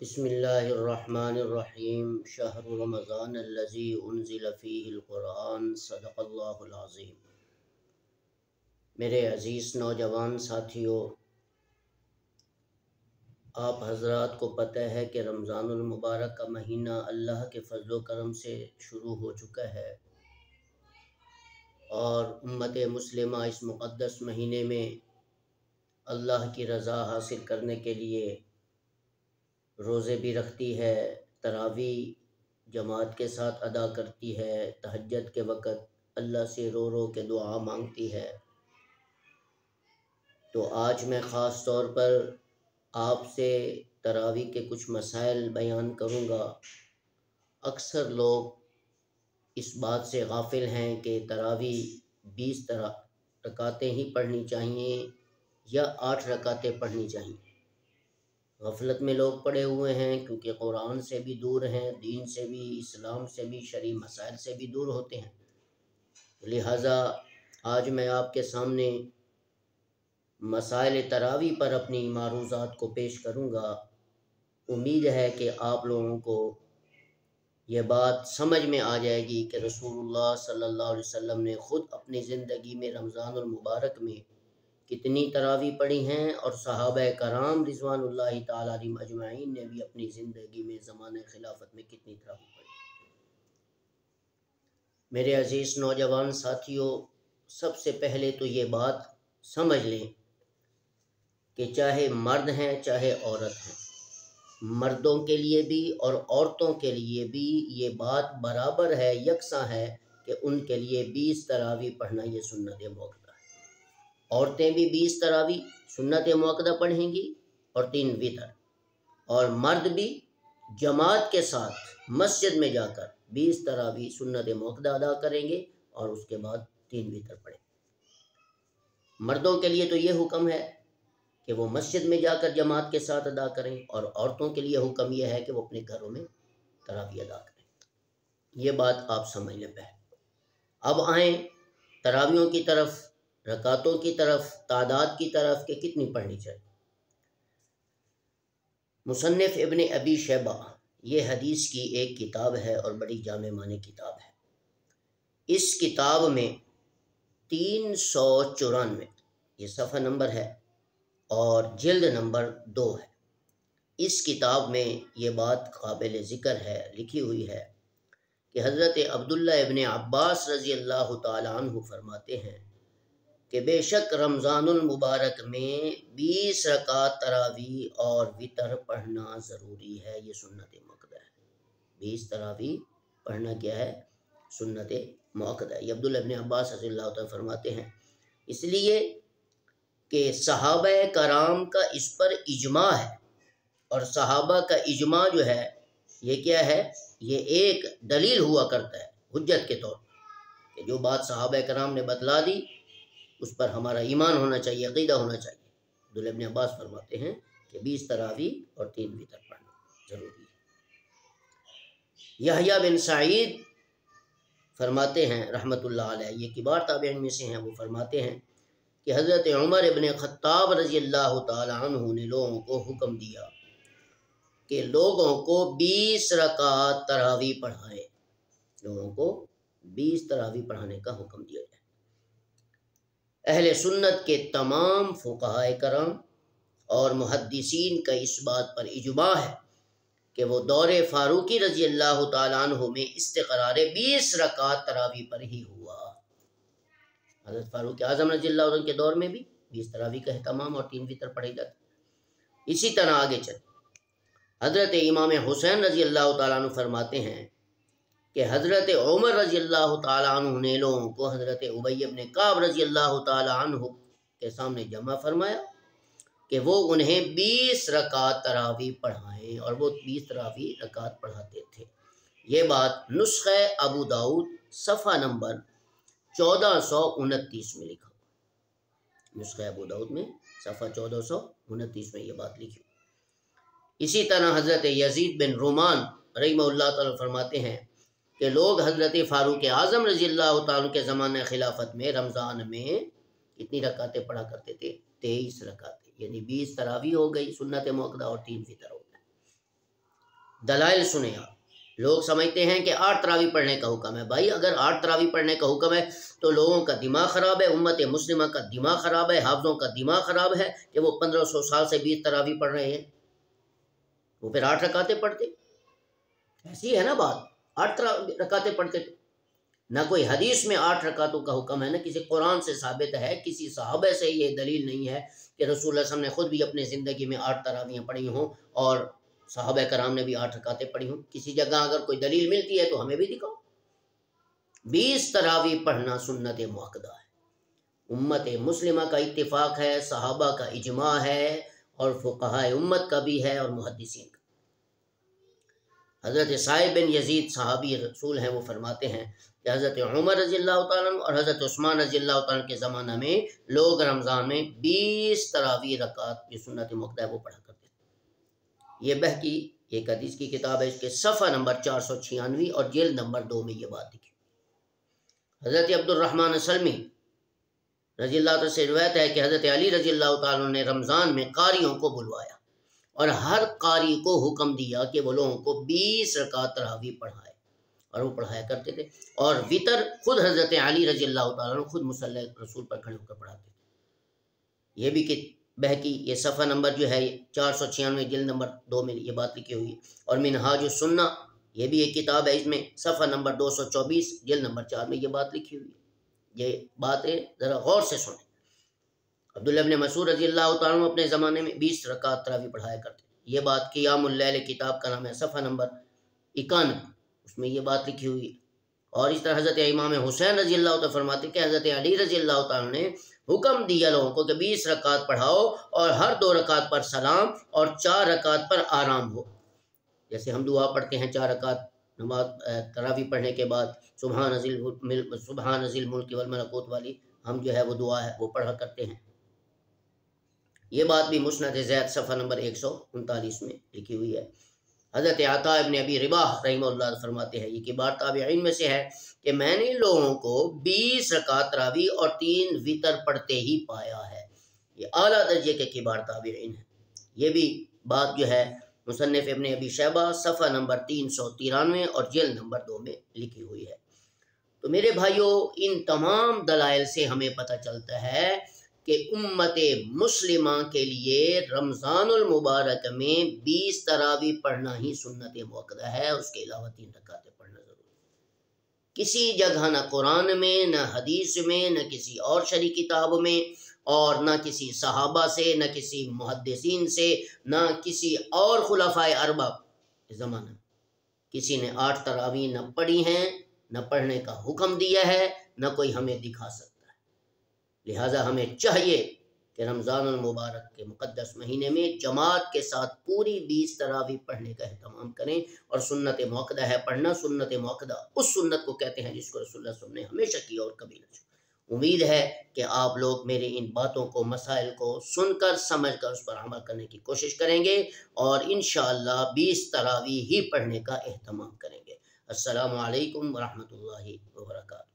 بسم اللہ الرحمن الرحیم شہر رمضان الذی انزل فیہ القرآن صدق اللہ العظیم۔ میرے عزیز نوجوان ساتھیوں، آپ حضرات کو پتہ ہے کہ رمضان المبارک کا مہینہ اللہ کے فضل و کرم سے شروع ہو چکا ہے، اور امت مسلمہ اس مقدس مہینے میں اللہ کی رضا حاصل کرنے کے لیے روزے بھی رکھتی ہے، تراویح جماعت کے ساتھ ادا کرتی ہے، تہجد کے وقت اللہ سے رو رو کے دعا مانگتی ہے۔ تو آج میں خاص طور پر آپ سے تراویح کے کچھ مسائل بیان کروں گا۔ اکثر لوگ اس بات سے غافل ہیں کہ تراویح 20 رکعتیں ہی پڑھنی چاہیے یا 8 رکعتیں پڑھنی چاہیے۔ غفلت میں لوگ پڑے ہوئے ہیں، کیونکہ قرآن سے بھی دور ہیں، دین سے بھی، اسلام سے بھی، شرعی مسائل سے بھی دور ہوتے ہیں۔ لہٰذا آج میں آپ کے سامنے مسائل تراویح پر اپنی معروضات کو پیش کروں گا۔ امید ہے کہ آپ لوگوں کو یہ بات سمجھ میں آ جائے گی کہ رسول اللہ صلی اللہ علیہ وسلم نے خود اپنی زندگی میں رمضان المبارک میں کتنی تراویح پڑھی ہیں، اور صحابہ کرام رضوان اللہ تعالی علیہم اجمعین نے بھی اپنی زندگی میں زمانہ خلافت میں کتنی تراویح پڑھی۔ میرے عزیز نوجوان ساتھیوں، سب سے پہلے تو یہ بات سمجھ لیں کہ چاہے مرد ہیں چاہے عورت ہیں، مردوں کے لیے بھی اور عورتوں کے لیے بھی یہ بات برابر ہے، یکساں ہے کہ ان کے لیے 20 تراویح پڑھنا یہ سنت موقدہ ہے۔ عورتیں بھی 20 تراویح سنت موقدہ پڑھیں گی اور 3 وتر، اور مرد بھی جماعت کے ساتھ مسجد میں جا کر 20 تراویح سنت موقدہ ادا کریں گے، اور اس کے بعد 3 وتر پڑھیں گے۔ مردوں کے لیے تو یہ حکم ہے کہ وہ مسجد میں جا کر جماعت کے ساتھ ادا کریں، اور عورتوں کے لیے حکم یہ ہے کہ وہ اپنے گھروں میں تراویح ادا کریں۔ یہ بات آپ سمجھ لیں پہلے۔ اب آئیں تراویحوں کی طرف، رکعتوں کی طرف، تعداد کی طرف کہ کتنی پڑھنی چاہیے۔ مصنف ابن ابی شیبہ یہ حدیث کی ایک کتاب ہے اور بڑی جامع معنی کتاب ہے۔ اس کتاب میں 394 یہ صفحہ نمبر ہے اور جلد نمبر 2 ہے۔ اس کتاب میں یہ بات قابل ذکر ہے، لکھی ہوئی ہے کہ حضرت عبداللہ ابن عباس رضی اللہ تعالی عنہ فرماتے ہیں کہ بے شک رمضان المبارک میں 20 رکعت تراویح اور وتر پڑھنا ضروری ہے، یہ سنت موقدہ ہے۔ 20 تراویح پڑھنا کیا ہے؟ سنت موقدہ ہے۔ یہ عبداللہ ابن عباس رضی اللہ تعالی فرماتے ہیں، اس لیے کہ صحابہ کرام کا اس پر اجماع ہے، اور صحابہ کا اجماع جو ہے یہ کیا ہے؟ یہ ایک دلیل ہوا کرتا ہے حجت کے طور پر، کہ جو بات صحابہ کرام نے بتلا دی اس پر ہمارا ایمان ہونا چاہیے، عقیدہ ہونا چاہیے۔ عبداللہ ابن عباس فرماتے ہیں کہ 20 تراویح اور 3 وتر پڑھنا ضروری ہے۔ یحییٰ بن سعید فرماتے ہیں رحمۃ اللہ علیہ، یہ کبار تابعین میں سے ہیں، وہ فرماتے ہیں کہ حضرت عمر ابن خطاب رضی اللہ تعالی عنہ نے لوگوں کو حکم دیا کہ لوگوں کو 20 رکعت تراویح پڑھائیں، لوگوں کو 20 تراویح پڑھانے کا حکم دیا جائے۔ اہل سنت کے تمام فقہاء کرام اور محدثین کا اس بات پر اجماع ہے کہ وہ دور فاروقی رضی اللہ تعالیٰ عنہ میں استقرار 20 رکعت تراویح پر ہی ہوا۔ حضرت فاروق اعظم رضی اللہ عنہ کے دور میں بھی 20 تراویح کا اہتمام اور 3 وتر پڑھے جاتے۔ اسی طرح آگے چل حضرت امام حسین رضی اللہ تعالیٰ عنہ فرماتے ہیں کہ حضرت عمر رضی اللہ تعالیٰ عنہ نے لوگوں کو حضرت ابی بن کعب رضی اللہ تعالیٰ عنہ کے سامنے جمع فرمایا کہ وہ انہیں 20 رکعت تراویح پڑھائیں، اور وہ 20 تراویح رکعت پڑھاتے تھے۔ یہ بات نسخہ ابو داؤد صفحہ نمبر 1429 میں لکھا ہوا، نسخہ ابو داؤد میں صفحہ 1429 میں یہ بات لکھی ہوئی۔ اسی طرح حضرت یزید بن رومان رحمہ اللہ تعالی فرماتے ہیں کہ لوگ حضرت فاروق اعظم رضی اللہ تعالیٰ کے زمانہ خلافت میں رمضان میں کتنی رکعتیں پڑھا کرتے تھے؟ 23 رکعتیں، یعنی 20 تراویح ہو گئی سنت موقدہ اور 3 وتر ہو گئے۔ دلائل سنیں آپ۔ لوگ سمجھتے ہیں کہ 8 تراویح پڑھنے کا حکم ہے۔ بھائی اگر 8 تراویح پڑھنے کا حکم ہے تو لوگوں کا دماغ خراب ہے، امت مسلمہ کا دماغ خراب ہے، حافظوں کا دماغ خراب ہے کہ وہ 1500 سال سے 20 تراویح پڑھ رہے ہیں۔ وہ پھر 8 رکعتیں پڑھتے، ایسی ہے نا بات، 8 رکعتیں پڑھتے تھے۔ نہ کوئی حدیث میں 8 رکعتوں کا حکم ہے، نہ کسی قرآن سے ثابت ہے، کسی صحابہ سے یہ دلیل نہیں ہے کہ رسول اللہ صلی اللہ علیہ وسلم نے خود بھی اپنے زندگی میں 8 تراویحیں پڑھی ہوں اور صحابہ کرام نے بھی 8 رکعتیں پڑھی ہوں۔ کسی جگہ اگر کوئی دلیل ملتی ہے تو ہمیں بھی دکھاؤ۔ 20 تراویح پڑھنا سنت مؤکدہ ہے، امت مسلمہ کا اتفاق ہے، صحابہ کا اجماع ہے اور فقہاء امت کا بھی ہے اور محدثین کا۔ حضرت سعید بن یزید صحابی رسول ہیں، وہ فرماتے ہیں کہ حضرت عمر رضی اللہ تعالیٰ عنہ اور حضرت عثمان رضی اللہ تعالیٰ عنہ کے زمانہ میں لوگ رمضان میں 20 تراویح رکعت کی سنت مؤکدہ ہے وہ پڑھا کرتے تھے۔ یہ بہقی ایک حدیث کی کتاب ہے، اس کے صفحہ نمبر 496 اور جلد نمبر 2 میں یہ بات لکھی۔ حضرت عبد الرحمن سلمی رضی اللہ تعالیٰ سے روایت ہے کہ حضرت علی رضی اللہ تعالیٰ نے رمضان میں قاریوں کو بلوایا اور ہر قاری کو حکم دیا کہ وہ لوگوں کو 20 رکعت تراویح پڑھائے، اور وہ پڑھایا کرتے تھے۔ اور وطر خود حضرت علی رضی اللہ تعالیٰ عنہ خود مصلی رسول پر کھڑے ہو کر پڑھاتے تھے۔ یہ بھی کہ بہقی یہ صفحہ نمبر جو ہے 496 جلد نمبر 2 میں یہ بات لکھی ہوئی ہے۔ اور منہاج السنہ یہ بھی ایک کتاب ہے، اس میں صفحہ نمبر 224 جلد نمبر 4 میں یہ بات لکھی ہوئی ہے۔ یہ باتیں ذرا غور سے سنیں۔ عبداللہ ابن مسعود رضی اللہ تعالیٰ عنہ اپنے زمانے میں 20 رکعت تراویح پڑھایا کرتے۔ یہ بات قیام اللیل کتاب کا نام ہے، صفحہ نمبر 91 اس میں یہ بات لکھی ہوئی ہے۔ اور اس طرح حضرت امام حسین رضی اللہ تعالیٰ فرماتے کہ حضرت علی رضی اللہ تعالیٰ نے حکم دیا لوگوں کو کہ 20 رکعت پڑھاؤ اور ہر 2 رکعت پر سلام اور 4 رکعت پر آرام ہو۔ جیسے ہم دعا پڑھتے ہیں 4 رکعت نماز تراویح پڑھنے کے بعد، سبحان ذی الملک والملکوت والی ہم جو ہے وہ دعا ہے وہ پڑھا کرتے ہیں۔ یہ بات بھی مسند زید صفحہ نمبر 139 میں لکھی ہوئی ہے۔ حضرت عطا ابن ابی رباح رحمہ اللہ فرماتے ہیں، یہ کبار تابعین میں سے ہے کہ میں نے لوگوں کو 20 رکعت تراویح اور 3 وتر پڑھتے ہی پایا ہے۔ یہ اعلیٰ درجے کے کبار تابعین ہیں۔ یہ بھی بات جو ہے مصنف ابن ابی شیبہ صفحہ نمبر 393 اور جلد نمبر 2 میں لکھی ہوئی ہے۔ تو میرے بھائیوں، ان تمام دلائل سے ہمیں پتہ چلتا ہے کہ امت مسلمہ کے لیے رمضان المبارک میں 20 تراویح پڑھنا ہی سنت مؤکدہ ہے، اس کے علاوہ 3 رکعتیں پڑھنا ضروری ہے۔ کسی جگہ نہ قرآن میں، نہ حدیث میں، نہ کسی اور شرعی کتاب میں، اور نہ کسی صحابہ سے، نہ کسی محدثین سے، نہ کسی اور خلفائے اربع کے زمانہ میں کسی نے 8 تراویح نہ پڑھی ہیں، نہ پڑھنے کا حکم دیا ہے، نہ کوئی ہمیں دکھا سکتا ہے۔ لہٰذا ہمیں چاہیے کہ رمضان المبارک کے مقدس مہینے میں جماعت کے ساتھ پوری 20 تراویح پڑھنے کا اہتمام کریں، اور سنت مؤکدہ ہے پڑھنا۔ سنت مؤکدہ اس سنت کو کہتے ہیں جس کو رسول اللہ صلی اللہ علیہ وسلم نے ہمیشہ کیا اور کبھی نہ چھوڑا۔ امید ہے کہ آپ لوگ میرے ان باتوں کو، مسائل کو سن کر، سمجھ کر اس پر عمل کرنے کی کوشش کریں گے، اور انشاءاللہ 20 تراویح ہی پڑھنے کا اہتمام کریں گے۔ السلام علیکم ورحمۃ اللہ وبرکاتہ۔